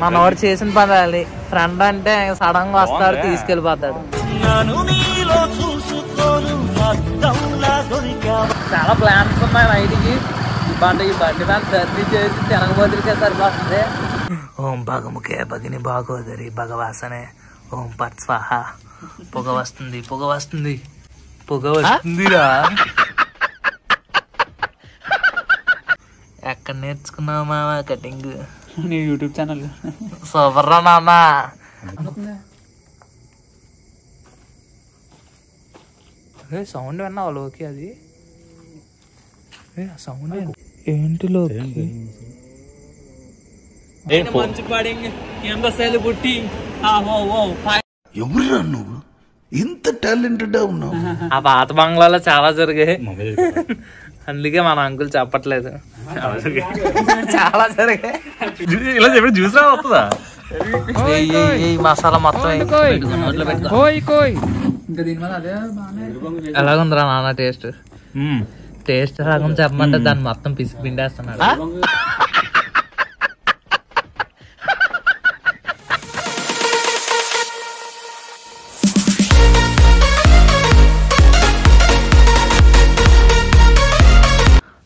మనోడు చేసిన పదాలి ఫ్రెండ్ అంటే సడన్ గా వస్తాడు తీసుకెళ్లిపోతాడు. చాలా ప్లాన్స్ ఉన్నాయి నైట్కి. ఈ బండి మీద జర్నీ చేసి తినకపోతే సరిపోతుంది. ఓం భగముఖే భగిని భాగోదరి భగవాసనే ఓం పట్ స్వాహ. పొగ వస్తుందిరా. ఎక్కడ నేర్చుకున్నావు మామ కటింగ్? నీ యూట్యూబ్ ఛానల్ సూపర్ రా నాన్న. సౌండ్ విన్నావా లోకి? అది సౌండ్ ఏంటి లోకి? మంచి పడింగ్ కింద సెల్ పుట్టి ఎవరురా నువ్వు ఇంత టాలెంటెడ్ ఉన్నావు? ఆ పాత బంగ్లాలో చాలా జరిగాయి, అందుకే మన అంకుల్ చెప్పట్లేదు. చాలా జరిగాయి. ఇలా చెప్పి జ్యూస్ వస్తుందా? మసాలా మొత్తం ఎలాగుందిరా నాన్న? టేస్ట్ ఎలాగుంది చెప్పమంటే దాన్ని మొత్తం పిసికి పిండేస్తున్నాడు.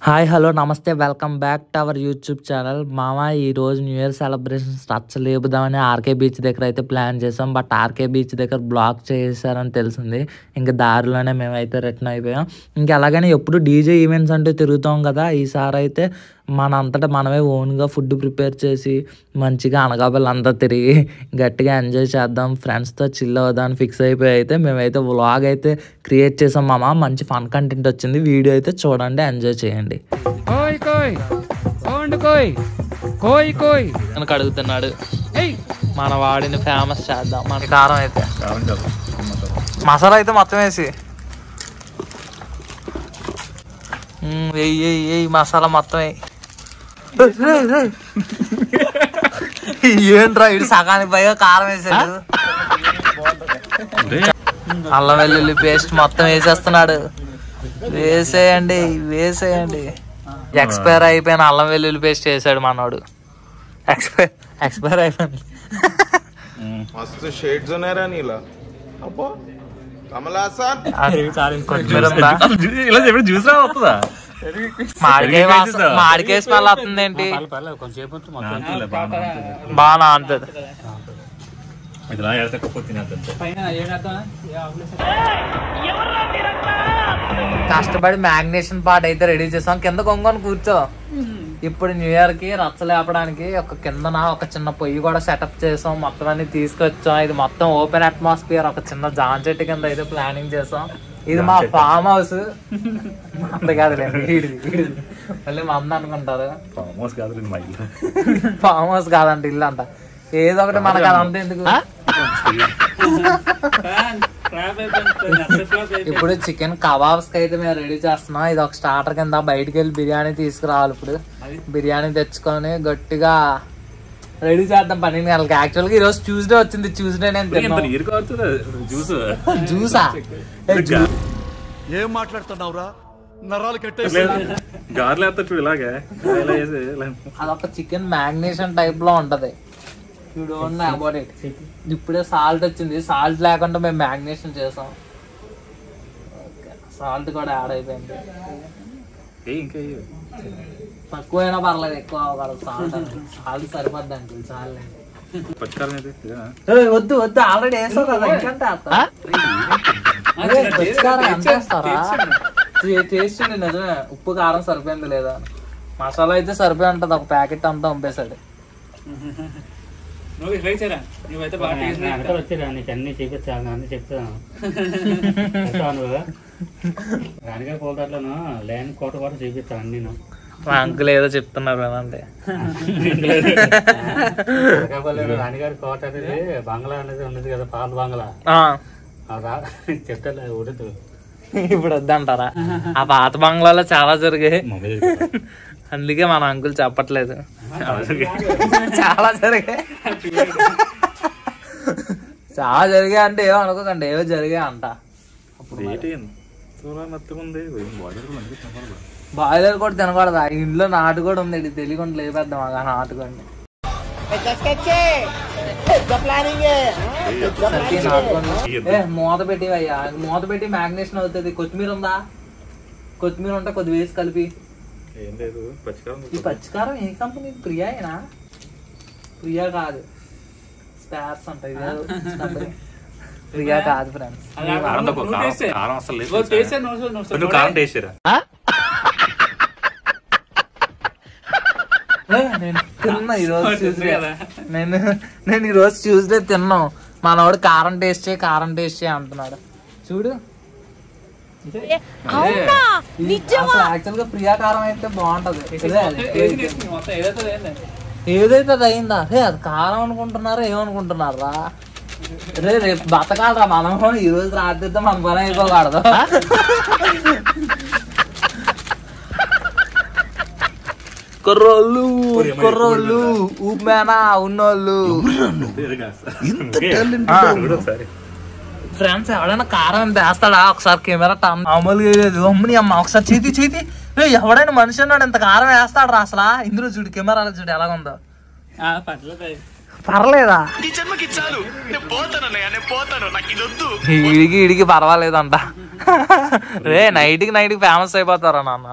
Hi hello namaste, welcome back to our YouTube channel. మామ ఈరోజు న్యూ ఇయర్ సెలబ్రేషన్స్ లేపుదామని ఆర్కే బీచ్ దగ్గర అయితే ప్లాన్ చేసాం. బట్ ఆర్కే బీచ్ దగ్గర బ్లాక్ చేశారని తెలిసింది. ఇంకా దారిలోనే మేమైతే రిటర్న్ అయిపోయాం. ఇంకా అలాగని ఎప్పుడు డీజే ఈవెంట్స్ అంటూ తిరుగుతాం కదా, ఈసారి అయితే మన అంతటా మనమే ఓన్గా ఫుడ్ ప్రిపేర్ చేసి మంచిగా అనకాపల్లి తిరిగి గట్టిగా ఎంజాయ్ చేద్దాం, ఫ్రెండ్స్తో చిల్ అవుదాం ఫిక్స్ అయిపోయి అయితే మేమైతే వ్లాగ్ అయితే క్రియేట్ చేసాం మామ. మంచి ఫన్ కంటెంట్ వచ్చింది, వీడియో అయితే చూడండి, ఎంజాయ్ చేయండి. కనుక అడుగుతున్నాడు మన వాడిని ఫేమస్ చేద్దాం. మన కారం అయితే మసాలా అయితే మొత్తం వేసి వెయ్యి మసాలా మొత్తం ఏంట్రా ఇటు సగానికి పైగా కారం వేసాడు. అల్లం వెల్లుల్లి పేస్ట్ మొత్తం వేసేస్తున్నాడు. వేసేయండి. ఎక్స్పైర్ అయిపోయిన అల్లం వెల్లుల్లి పేస్ట్ వేసాడు మనోడు. ఎక్స్పైర్ అయిపోయింది. మాడికాయ స్మెల్ వస్తుంది ఏంటి? బాగా అంతది. కష్టపడి మ్యాగ్నేషన్ పార్ట్ అయితే రెడీ చేసాం. కింద కొంగని కూర్చో. ఇప్పుడు న్యూ ఇయర్ కి రచ్చలేపడానికి ఒక కిందన ఒక చిన్న పొయ్యి కూడా సెటప్ చేసాం. మొత్తం అన్ని తీసుకొచ్చాం. ఇది మొత్తం ఓపెన్ అట్మాస్ఫియర్, ఒక చిన్న జామ చెట్టు కింద అయితే ప్లానింగ్ చేసాం. ఇది మా ఫామ్ హౌస్. అంత కాదులేండి, మళ్ళీ మంద అనుకుంటారు. ఫామ్ హౌస్ కాదంట, ఇల్లు అంట. ఏదో ఒకటి మనకు అదంతా ఎందుకు. ఇప్పుడు చికెన్ కబాబ్స్ కి అయితే మేము రెడీ చేస్తున్నాం. ఇది ఒక స్టార్టర్ కింద. బయటికి వెళ్ళి బిర్యానీ తీసుకురావాలి. ఇప్పుడు బిర్యానీ తెచ్చుకొని గట్టిగా రెడీ చేద్దాం 12 గంటలకి. యాక్చువల్గా ఈ రోజు ట్యూస్డే వచ్చింది. ట్యూస్డే నేను జ్యూసా ఏం మాట్లాడుతున్నావురా? అదొక చికెన్ మ్యాగ్నేషన్ టైప్ లో ఉంటది. You don't know about it. ఇప్పుడే సాల్ట్ వచ్చింది. సాల్ట్ లేకుండా మేము మ్యాగ్నేషన్ చేసాం. సాల్ట్ కూడా యాడ్ అయిపోయింది. తక్కువైనా పర్లేదు, ఎక్కువ అవ్వకూడదు. సాల్ట్ సరిపోద్ది అంకుల్, చాలండి. వద్దు ఆల్రెడీ వేసావు కదా, ఇంకంటే అంతేస్తారా? టేస్ట్ నిజమే, ఉప్పు కారం సరిపోయింది లేదా. మసాలా అయితే సరిపోయి ఉంటది. ఒక ప్యాకెట్ అంతా పంపేశాడు. అన్ని చూపించాను, అన్ని చెప్తాను. రాణిగారి కోటలోను లైన్ కోట కూడా చూపిస్తాను అన్ని. మా అంకుల్ ఏదో చెప్తున్నారు అంటే రాణిగారి కోట అనేది బంగ్లా అనేది ఉన్నది కదా, పాత బంగ్లా. చెప్తా ఉడదు. ఇప్పుడు వద్దంటారా? ఆ పాత బంగ్లాలో చాలా జరిగాయి, అందుకే మన అంకుల్ చెప్పట్లేదు. చాలా జరిగాయి అంటే ఏమో అనుకోకండి, ఏవో జరిగాయి అంట. బాయిలర్ కూడా తినకూడదు. ఇంట్లో నాటు కూడా ఉంది, తెలియకుండా లేపేద్దాం నాటుకోండి. మూత పెట్టి అయ్యా, మూత పెట్టి మ్యాగ్నేషన్ అవుతుంది. కొత్తిమీర ఉందా? కొత్తిమీర ఉంటే కొద్ది వేసి కలిపి. ఈ పచ్చికారం ఏ కంపెనీ? ప్రియాయేనా? ప్రియా కాదు, స్పార్స్ ఉంటాయి. ప్రియా కాదు ఫ్రెండ్స్. నేను తిన్నా ఈరోజు ట్యూస్డే. నేను ఈరోజు ట్యూస్డే తిన్నాం. మనవాడు కారం టేస్ట్ చేయి అంటున్నాడు. చూడు, యాక్చువల్ గా ప్రియా కారం అయితే బాగుంటది. ఏదైతే అది అయిందా? అది కారం అనుకుంటున్నారా ఏమనుకుంటున్నారా? రేపు బతకాలరా మనం. ఈ రోజు రాత్రితో మన పని అయిపోకూడదు. కుర్రోళ్ళు ఊపమేనా ఉన్నోళ్ళు. ఫ్రెండ్స్ ఎవడైనా కారం వేస్తాడా? ఒకసారి కెమెరా మామూలుగా లేదు. అమ్మని అమ్మ ఒకసారి చేతి ఎవడైనా మనిషి అన్నాడు ఇంత కారం వేస్తాడు రా అసలు. ఇందులో చూడు, కెమెరాలో చూడు ఎలాగుందో. పర్లేదా? ఇడికి పర్వాలేదంట. రే నైట్కి ఫేమస్ అయిపోతారా నాన్న.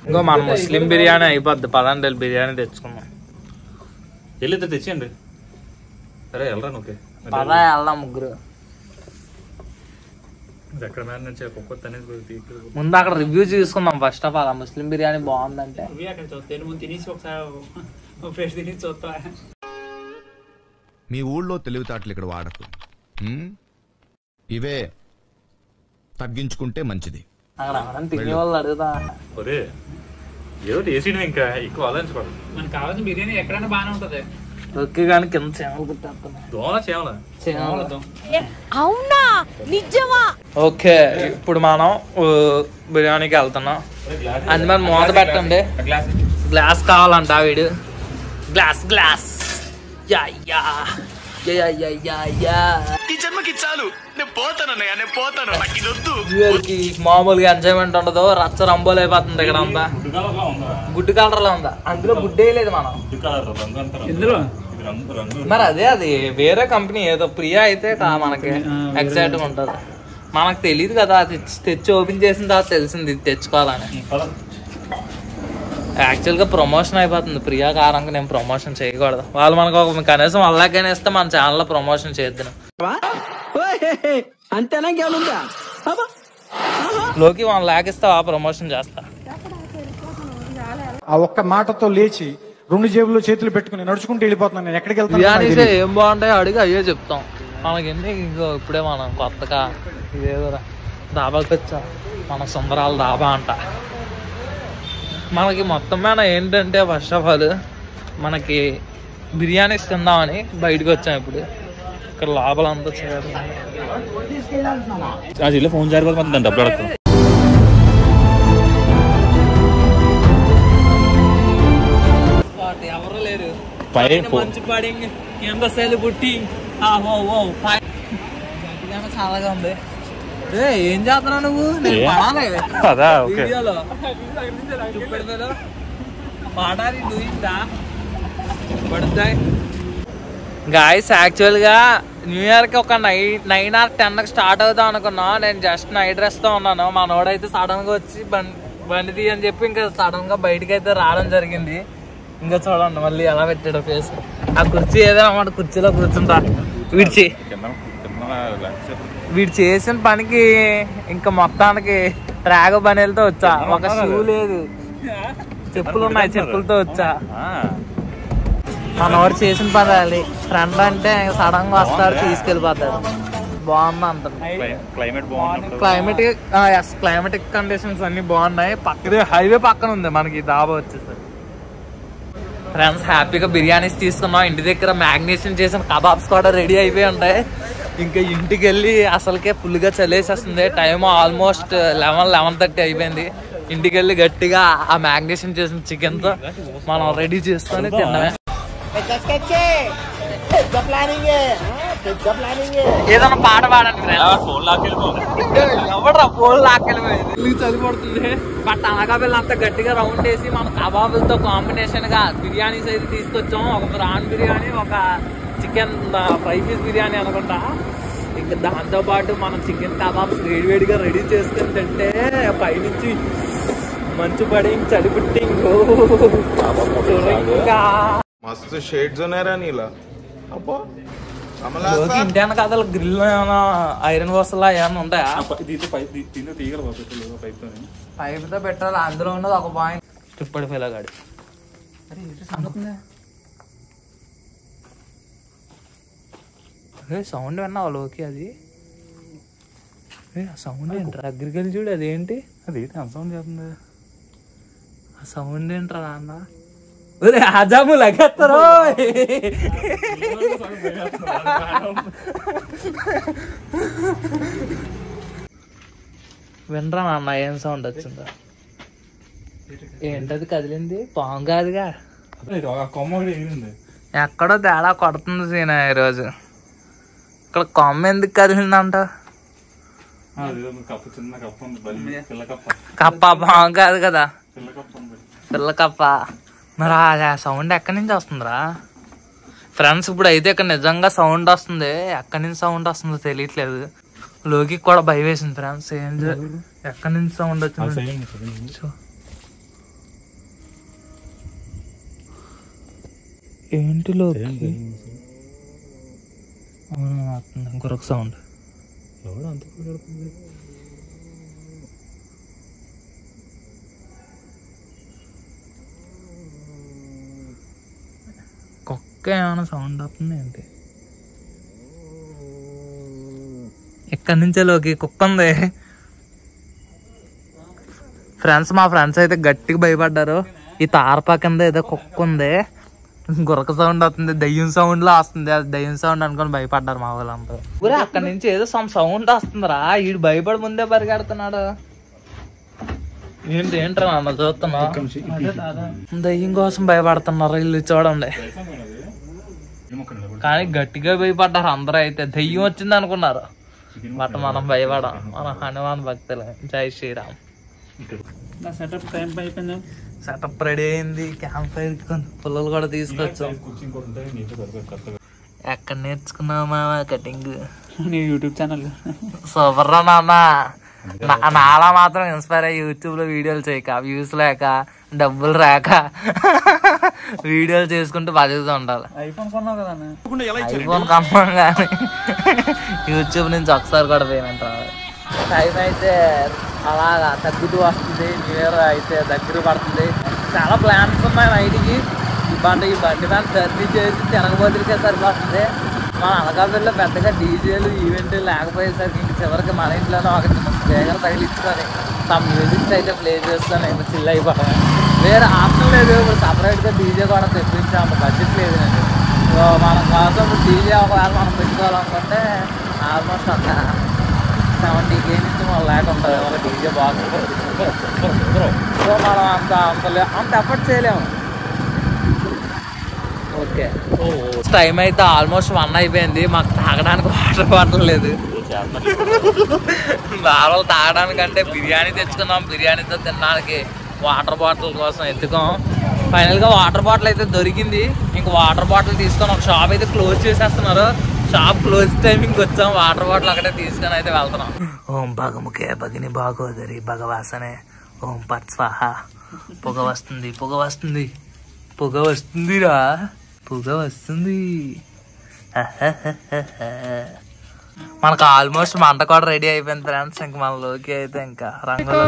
ఇంకో మన ముస్లిం బిర్యానీ అయిపోద్ది. పదండి బిర్యానీ తెచ్చుకుందాం. వెళ్ళి తెచ్చేయండి. సరే వెళ్ళరా నువ్వు. పదా వెళ్దాం ముగ్గురు. ముందు అక్కడ రివ్యూ చూసుకుందాం ఫస్ట్ ఆఫ్ ఆల్. ముస్లిం బిర్యానీ బాగుందంటే మీ ఊళ్ళో తెలివితేటలు ఇక్కడ వాడకు. ఇవే తగ్గించుకుంటే మంచిది. అక్కడ తినే వాళ్ళు అడుగుతా. ఇంకా ఎక్కువ ఆలోచించుకోవాలి. మనకు కావాల్సిన బిర్యానీ ఎక్కడైనా బాగానే ఉంటది. ఓకే కానీ కింద చేమలు కుట్టేస్తున్నా. అవునా నిజమా? ఓకే ఇప్పుడు మనం బిర్యానీకి వెళ్తున్నాం. అందుమని మూత పెట్టండి. గ్లాస్ కావాలంట వీడు. గ్లాస్ మామూలుగా ఎంజాయ్మెంట్ ఉండదు. రచ్చ రంబోలు అయిపోతుంది ఇక్కడ అంతా. గుడ్డు కలర్ లో ఉందా? అందులో గుడ్డే లేదు మనం ఇందులో. మరి అది వేరే కంపెనీ ఏదో. ప్రియా అయితే మనకి ఎగ్జాక్ట్ గా ఉంటది. మనకు తెలియదు కదా. తెచ్చి ఓపెన్ చేసిన తర్వాత తెలిసింది ఇది తెచ్చుకోవాలని. యాక్చువల్ గా ప్రమోషన్ అయిపోతుంది. ప్రియా కారంగా నేను ప్రమోషన్ చేయకూడదు. వాళ్ళు మనకు ఒక కనీసం అల్లాకైనా ఇస్తే మన ఛానల్ లో ప్రమోషన్ చేద్దాం. లోకి 1 lakh ఇస్తావా? ప్రమోషన్ చేస్తా. ఆ ఒక్క మాటతో లేచి 2 జేబుల్లో చేతులు పెట్టుకుని నడుచుకుంటూ వెళ్ళిపోతున్నాను. నేను ఎక్కడికి బిర్యానీస్ ఏం బాగుంటాయో అడిగి అయ్యే చెప్తాం. మనకి ఇంకో ఇప్పుడే మనం కొత్తగా ఇదేదో దాబాకి వచ్చా. మన సుందరాల దాబా అంట. మనకి మొత్తం మీద ఏంటంటే ఫస్ట్ ఆఫ్ ఆల్ మనకి బిర్యానీస్ తిందామని బయటకు వచ్చాం. ఇప్పుడు ఇక్కడ లోపలంతా ఫోన్ చేరిపోతుంది. డబ్బులు అడుగుతాం. ఎవరు లేరు. మంచి పడి కింద శైలి పుట్టి చాలాగా ఉంది. ఏం చేస్తున్నావు నువ్వు? నేను పడాలి వీడియోలో. పడాలి పడుతాయి. గాయస్ యాక్చువల్ గా న్యూ ఇయర్ కి ఒక 9 or 10 స్టార్ట్ అవుతాం అనుకున్నా. నేను జస్ట్ నైట్ డ్రెస్ తో ఉన్నాను. మనోడైతే సడన్ గా వచ్చి బండి తీ అని చెప్పి ఇంకా సడన్ గా బయటకి అయితే రావడం జరిగింది. ఇంకా చూడండి మళ్ళీ ఎలా పెట్టాడు ఫేస్. ఆ కుర్చీ ఏదైనా అన్నమాట. కుర్చీలో కూర్చుంటా. వీడు చేసిన పనికి ఇంకా మొత్తానికి ట్రాగ్ బనీలతో వచ్చా. ఒక షూ లేదు, చెప్పులు ఉన్నాయి, చెప్పులతో వచ్చా. మనవాడు చేసిన పని అది. ఫ్రెండ్ అంటే సడన్ గా వస్తాడు, తీసుకెళ్ళిపోతాడు. బాగుంది అంటారు. క్లైమేటిక్ కండిషన్స్ అన్ని బాగున్నాయి. పక్కనే హైవే పక్కన ఉంది మనకి దాబా వచ్చేసి. ఫ్రెండ్స్ హ్యాపీగా బిర్యానీస్ తీసుకున్నాం. ఇంటి దగ్గర మ్యాగ్నేషన్ చేసిన కబాబ్స్ కూడా రెడీ అయిపోయి ఉంటాయి. ఇంకా ఇంటికి వెళ్ళి అసలుకే ఫుల్గా చలేసేస్తుంది. టైం ఆల్మోస్ట్ 11:30 అయిపోయింది. ఇంటికి వెళ్ళి గట్టిగా ఆ మ్యాగ్నేషన్ చేసిన చికెన్తో మనం రెడీ చేసుకొని తిన్నామే. ఏదైనా పాట పాడండి ఫోన్ లాక్కెళ్ళిపోతుంది. ఎవడరా ఫోన్ లాక్కెళ్ళిపోయింది చదిపడుతుంది. బట్ అనకాపల్లి అంత గట్టిగా రౌండ్ వేసి మనం కబాబులతో కాంబినేషన్ గా బిర్యానీస్ అయితే తీసుకొచ్చాం. ఒక ప్రాన్ బిర్యానీ, ఒక చికెన్ ఫ్రై పీస్ బిర్యానీ అనుకుంటా. ఇంకా దాంతో పాటు మనం చికెన్ కబాబ్స్ వేడివేడిగా రెడీ చేసుకుని తింటే పైనుంచి మంచు పడి చలి పుట్టింగ్ मस्त शेड्स ఉన్నారా నీలా అబ్బా ఇంటి కథలు గ్రిల్ ఏమైనా ఐరన్ వస్తలా ఏమైనా ఉంటాయా? పైప్ తో పెట్టాలి. అందులో ఉన్నది ఒక పాయింట్ తుప్పడి పిల్లగాడు. సౌండ్ విన్నావా లోకి? అది సౌండ్ ఏంట్రా? దగ్గరికి వెళ్ళి చూడు. అదేంటి అది సౌండ్ చేస్తుంది? ఆ సౌండ్ ఏంట్రా నాన్న? ఆజాము లగెత్తరు. వినరా నాన్న ఏం సౌండ్ వచ్చిందా? ఏంటది కదిలింది? పాము కాదుగా. ఎక్కడో తేడా కొడుతుంది సీన ఈరోజు. ఇక్కడ కొమ్మ ఎందుకు కదిలిందంట? కప్ప పాము కాదు కదా, పిల్ల కప్ప. మరి ఆ సౌండ్ ఎక్కడి నుంచి వస్తుందిరా ఫ్రెండ్స్? ఇప్పుడు అయితే ఇక్కడ నిజంగా సౌండ్ వస్తుంది. ఎక్కడి నుంచి సౌండ్ వస్తుందో తెలియట్లేదు. లోకి కూడా భయం వేసింది ఫ్రెండ్స్. ఏం ఎక్కడి నుంచి సౌండ్ వచ్చింది? ఏంటి లోకి ఇంకొక సౌండ్. కుక్క ఏమైనా సౌండ్ వస్తుంది ఏంటి? ఎక్కడి నుంచే లోకి కుక్క ఉంది ఫ్రెండ్స్. మా ఫ్రెండ్స్ అయితే గట్టిగా భయపడ్డారు. ఈ తారపా కింద ఏదో కుక్క ఉంది, గురక సౌండ్ వస్తుంది, దయ్యం సౌండ్ లా వస్తుంది. అది దయ్యం సౌండ్ అనుకుని భయపడ్డారు మా వాళ్ళందరూ. ఊరే అక్కడి నుంచి ఏదో సౌండ్ వస్తుందిరా. వీడు భయపడి ముందే పరిగెడుతున్నాడు. ఏంట్రా నాన్న చూస్తున్నా? దయ్యం కోసం భయపడుతున్నారు వీళ్ళు చూడండి. కానీ గట్టిగా భయపడ్డారు అందరూ. అయితే దయ్యం వచ్చింది అనుకున్నారు. బట్ మనం భయపడం. మన హనుమాన్ భక్తులు. జై శ్రీరామ్. సెటప్ రెడీ అయింది. క్యాంప్ ఫైర్ పుల్లలు కూడా తీసుకొచ్చాం. ఎక్కడ నేర్చుకున్నావు మామా కటింగ్? యూట్యూబ్ ఛానల్ సూపర్ రా నాన్న. నాలా మాత్రం ఇన్స్పైర్ అయ్యి యూట్యూబ్ లో వీడియోలు చేయక, వ్యూస్ లేక, డబ్బులు రాక వీడియోలు చేసుకుంటూ బతుకుతూ ఉండాలి. ఐఫోన్ కొన్నావు కదా? ఐఫోన్ కమ్మాం కానీ యూట్యూబ్ నుంచి ఒకసారి కూడా పేమెంట్ రావాలి. టైం అయితే అలాగా తగ్గుతూ వస్తుంది. న్యూ ఇయర్ అయితే దగ్గర పడుతుంది. చాలా ప్లాన్స్ ఉన్నాయి నైట్కి. ఈ బండి మీద జర్నీ చేసి తినకపోతే సరిపోతుంది. మన అనకాపల్లిలో పెద్దగా డీజేలు ఈవెంట్లు లేకపోయేసరికి ఇంక చివరికి మన ఇంట్లోనే ఒక చిన్న స్పీకర్ తగిలించుకొని తమ మ్యూజిక్స్ అయితే ప్లే చేసుకొని ఇంకా చిల్ అయిపోవడం. వేరే ఆప్షన్ లేదు. ఇప్పుడు సపరేట్గా డీజే కూడా తెప్పించాము. బడ్జెట్ లేదు అండి. సో మన కోసం ఇప్పుడు డీజే ఒకవేళ మనం పెట్టుకోవాలనుకుంటే ఆల్మోస్ట్ అంత 70K నుంచి మనం లేకుంటుంది ఒక డీజే బాక్స్. సో మనం అంత ఎఫర్ట్ చేయలేము. ఓకే టైం అయితే ఆల్మోస్ట్ 1 అయిపోయింది. మాకు తాగడానికి వాటర్ బాటిల్ లేదు. నార్మల్ తాగడానికంటే బిర్యానీ తెచ్చుకున్నాం. బిర్యానీతో తినడానికి వాటర్ బాటిల్ కోసం ఎత్తుకాం. ఫైనల్గా వాటర్ బాటిల్ అయితే దొరికింది. ఇంక వాటర్ బాటిల్ తీసుకొని ఒక షాప్ అయితే క్లోజ్ చేసేస్తున్నారు. షాప్ క్లోజ్ టైమింగ్కి వచ్చాం. వాటర్ బాటిల్ అక్కడే తీసుకొని అయితే వెళ్తున్నాం. ఓం భగముఖే భగిని భాగోదరి భగవాసనే ఓం పట్స్వాహ. పొగ వస్తుంది, పొగ వస్తుంది, పొగ వస్తుందిరా, పొగ వస్తుంది. మనకు ఆల్మోస్ట్ మంట కూడా రెడీ అయిపోయింది ఫ్రెండ్స్. ఇంక మన లోకి అయితే ఇంకా రంగులు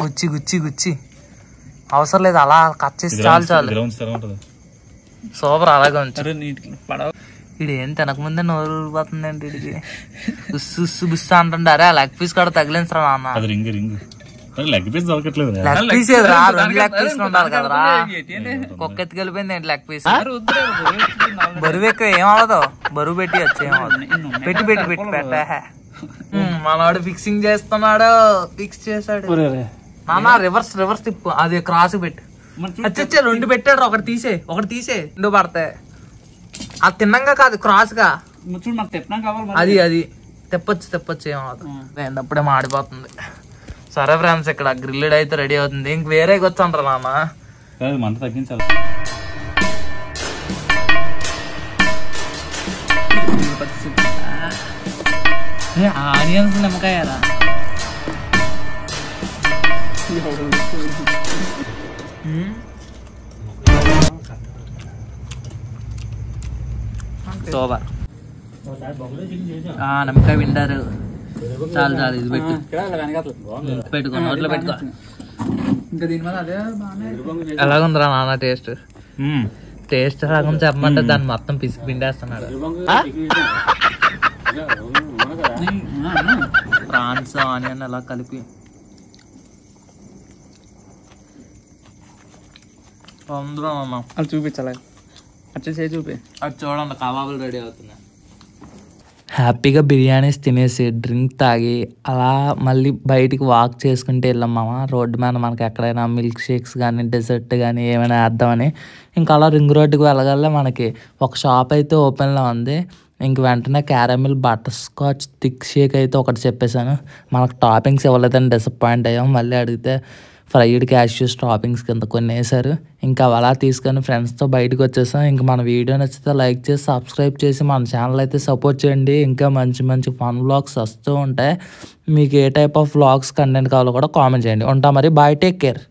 గుచ్చి గుచ్చి గుచ్చి అవసరం లేదు. అలా కట్ చేసి చాలు చాలు. సూపర్. అలాగే ఉంచు. ఇది ఏం తినకముందే నోరు ఊరిపోతుంది ఏంటి? ఇడికి ఉస్సు ఉస్సు బుస్సు అంటుంటారే. ఆ లెగ్ పీస్ కూడా తగిలించరా నాన్న. లెగ్ పీస్ దొరకట్లేదు. లెగ్ పీస్ ఏదిరా? 2 లెగ్ పీస్ ఉండాలి కదరా. కుక్క ఎత్తుకెళ్ళిపోయింది ఏంటి లెగ్ పీస్? బరువు ఎక్కువ ఏమవదు. బరువు పెట్టి వచ్చి ఏమవదు. పెట్టి పెట్టి పెట్టి పెట్ట. మనవాడు ఫిక్సింగ్ చేస్తున్నాడు. ఫిక్స్ చేశాడు. నాన్న రివర్స్ తిప్పు, అది క్రాస్ పెట్టు. అచ్చే 2 పెట్టాడు, ఒకటి తీసే 2 పడతాయి. అది తిన్నంగా కాదు, క్రాస్ గా చూడు నాకు తెప్పడం కావాలి. అది తెప్పొచ్చు ఏమవుతుంది, అప్పుడే మాడిపోతుంది. సరే ఫ్రెండ్స్, ఇక్కడ గ్రిల్డ్ అయితే రెడీ అవుతుంది. ఇంక వేరే వచ్చంటారా నాన్న? మంట తగ్గించాలి. ఆనియన్స్ నిమ్మకాయలా సోబర్ నిమ్మకాయ వింటారు. చాలు ఇది పెట్టుకో నోట్లో పెట్టుకో. ఎలాగుందిరా నాన్న టేస్ట్? ఎలాగుంది చెప్పమంటే దాన్ని మొత్తం పిసికి పిండేస్తున్నాడు. ప్రాన్స్ ఆనియన్ అలా కలిపి అది చూపించాలి, అట్లా చూపి. అది చూడండి, కబాబులు రెడీ అవుతున్నాయి. హ్యాపీగా బిర్యానీస్ తినేసి డ్రింక్ తాగి అలా మళ్ళీ బయటికి వాక్ చేసుకుంటే వెళ్ళాం మామ. రోడ్డు మీద మనకి ఎక్కడైనా మిల్క్ షేక్స్ కానీ డెజర్ట్ కానీ ఏమైనా వేద్దామని. ఇంకా అలా రింగ్ రోడ్డుకి వెళ్ళగలే మనకి ఒక షాప్ అయితే ఓపెన్లో ఉంది. ఇంక వెంటనే caramel butter scotch thick shake అయితే ఒకటి చెప్పేశాను. మనకు టాపింగ్స్ ఇవ్వలేదని డిసప్పాయింట్ అయ్యాం. మళ్ళీ అడిగితే ఫ్రైడ్ క్యాష్యూస్ టాపింగ్స్ కింద కొన్ని వేశారు. ఇంకా అలా తీసుకొని ఫ్రెండ్స్తో బయటకు వచ్చేసాం. ఇంకా మన వీడియో నచ్చితే లైక్ చేసి సబ్స్క్రైబ్ చేసి మన ఛానల్ అయితే సపోర్ట్ చేయండి. ఇంకా మంచి ఫన్ వ్లాగ్స్ వస్తూ ఉంటాయి. మీకు ఏ టైప్ ఆఫ్ వ్లాగ్స్ కంటెంట్ కావాలో కూడా కామెంట్ చేయండి. ఉంటా మరి, బాయ్, టేక్ కేర్.